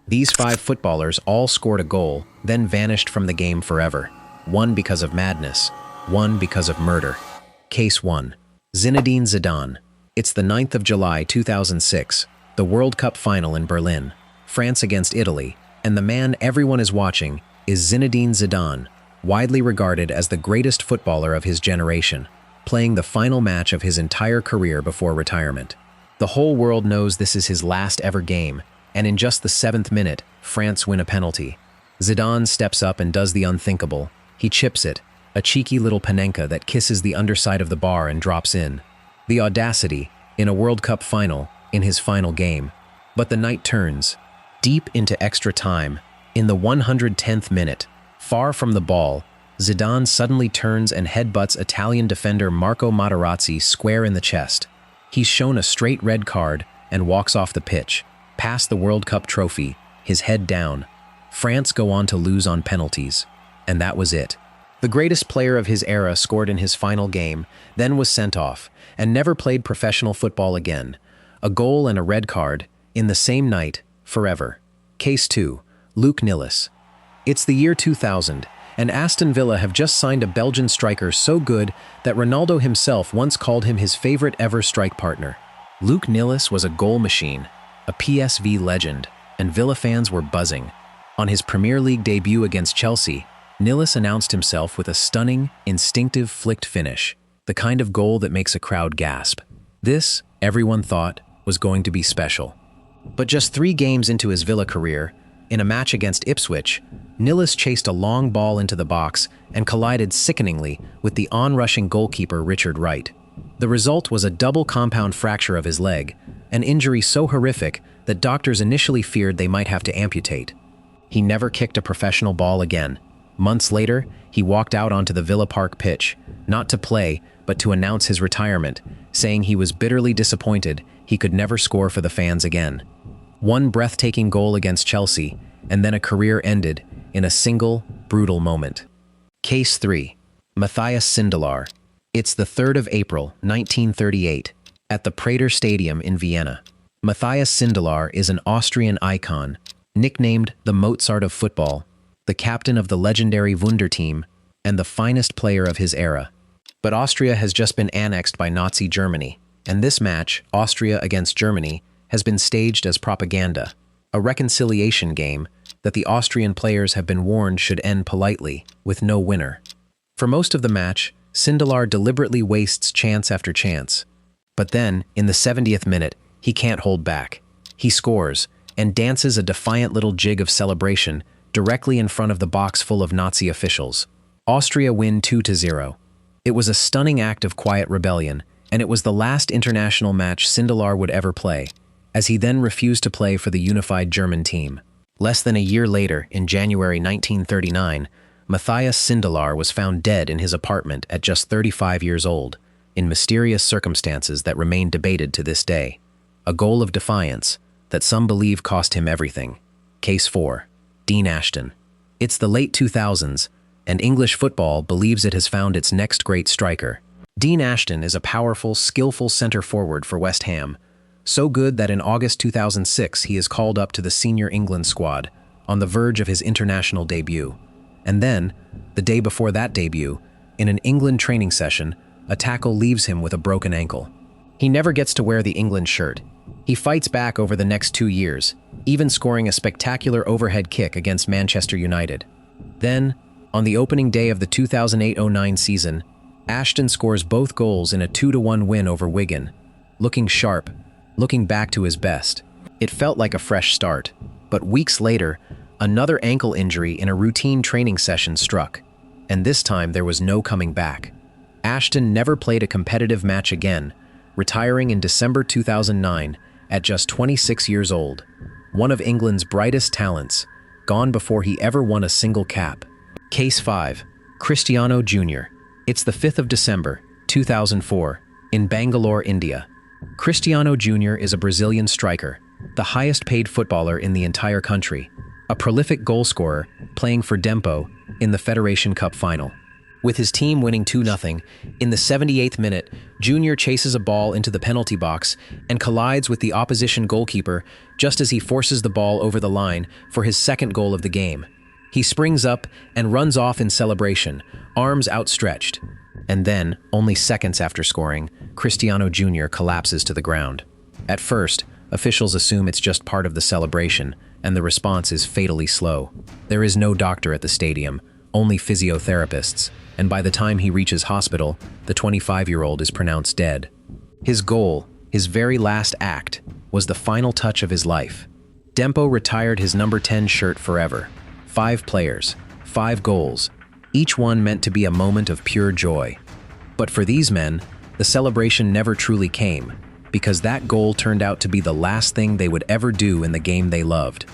These 5 footballers all scored a goal, then vanished from the game forever. One because of madness, one because of murder. Case 1. Zinedine Zidane. It's the 9th of July 2006, the World Cup final in Berlin, France against Italy, and the man everyone is watching is Zinedine Zidane, widely regarded as the greatest footballer of his generation, playing the final match of his entire career before retirement. The whole world knows this is his last ever game, and in just the 7th minute, France win a penalty. Zidane steps up and does the unthinkable. He chips it, a cheeky little panenka that kisses the underside of the bar and drops in. The audacity, in a World Cup final, in his final game. But the night turns. Deep into extra time, in the 110th minute, far from the ball, Zidane suddenly turns and headbutts Italian defender Marco Materazzi square in the chest. He's shown a straight red card and walks off the pitch, past the World Cup trophy, his head down. France go on to lose on penalties. And that was it. The greatest player of his era scored in his final game, then was sent off, and never played professional football again. A goal and a red card, in the same night, forever. Case 2. Luc Nilis. It's the year 2000, and Aston Villa have just signed a Belgian striker so good that Ronaldo himself once called him his favorite ever strike partner. Luc Nilis was a goal machine, a PSV legend, and Villa fans were buzzing. On his Premier League debut against Chelsea, Nilis announced himself with a stunning, instinctive flicked finish, the kind of goal that makes a crowd gasp. This, everyone thought, was going to be special. But just 3 games into his Villa career, in a match against Ipswich, Nilis chased a long ball into the box and collided sickeningly with the onrushing goalkeeper Richard Wright. The result was a double compound fracture of his leg, an injury so horrific that doctors initially feared they might have to amputate. He never kicked a professional ball again. Months later, he walked out onto the Villa Park pitch, not to play, but to announce his retirement, saying he was bitterly disappointed he could never score for the fans again. One breathtaking goal against Chelsea, and then a career ended in a single, brutal moment. Case 3. Matthias Sindelar. It's the 3rd of April, 1938, at the Prater Stadium in Vienna. Matthias Sindelar is an Austrian icon, nicknamed the Mozart of football, the captain of the legendary Wunder team, and the finest player of his era. But Austria has just been annexed by Nazi Germany, and this match, Austria against Germany, has been staged as propaganda, a reconciliation game that the Austrian players have been warned should end politely, with no winner. For most of the match, Sindelar deliberately wastes chance after chance. But then, in the 70th minute, he can't hold back. He scores, and dances a defiant little jig of celebration directly in front of the box full of Nazi officials. Austria win 2-0. It was a stunning act of quiet rebellion, and it was the last international match Sindelar would ever play, as he then refused to play for the unified German team. Less than a year later, in January 1939, Matthias Sindelar was found dead in his apartment at just 35 years old, in mysterious circumstances that remain debated to this day. A goal of defiance that some believe cost him everything. Case 4. Dean Ashton. It's the late 2000s, and English football believes it has found its next great striker. Dean Ashton is a powerful, skillful center forward for West Ham, so good that in August 2006 he is called up to the senior England squad, on the verge of his international debut. And then, the day before that debut, in an England training session, a tackle leaves him with a broken ankle. He never gets to wear the England shirt. He fights back over the next 2 years, even scoring a spectacular overhead kick against Manchester United. Then, on the opening day of the 2008-09 season, Ashton scores both goals in a 2-1 win over Wigan. Looking sharp, looking back to his best. It felt like a fresh start, but weeks later, another ankle injury in a routine training session struck, and this time there was no coming back. Ashton never played a competitive match again, retiring in December 2009 at just 26 years old. One of England's brightest talents, gone before he ever won a single cap. Case 5. Cristiano Júnior. It's the 5th of December, 2004, in Bangalore, India. Cristiano Júnior is a Brazilian striker, the highest-paid footballer in the entire country, a prolific goal scorer playing for Dempo in the Federation Cup final. With his team winning 2-0, in the 78th minute, Júnior chases a ball into the penalty box and collides with the opposition goalkeeper just as he forces the ball over the line for his second goal of the game. He springs up and runs off in celebration, arms outstretched. And then, only seconds after scoring, Cristiano Júnior collapses to the ground. At first, officials assume it's just part of the celebration, and the response is fatally slow. There is no doctor at the stadium, only physiotherapists, and by the time he reaches hospital, the 25-year-old is pronounced dead. His goal, his very last act, was the final touch of his life. Dempo retired his number 10 shirt forever. 5 players, 5 goals, each one meant to be a moment of pure joy. But for these men, the celebration never truly came, because that goal turned out to be the last thing they would ever do in the game they loved.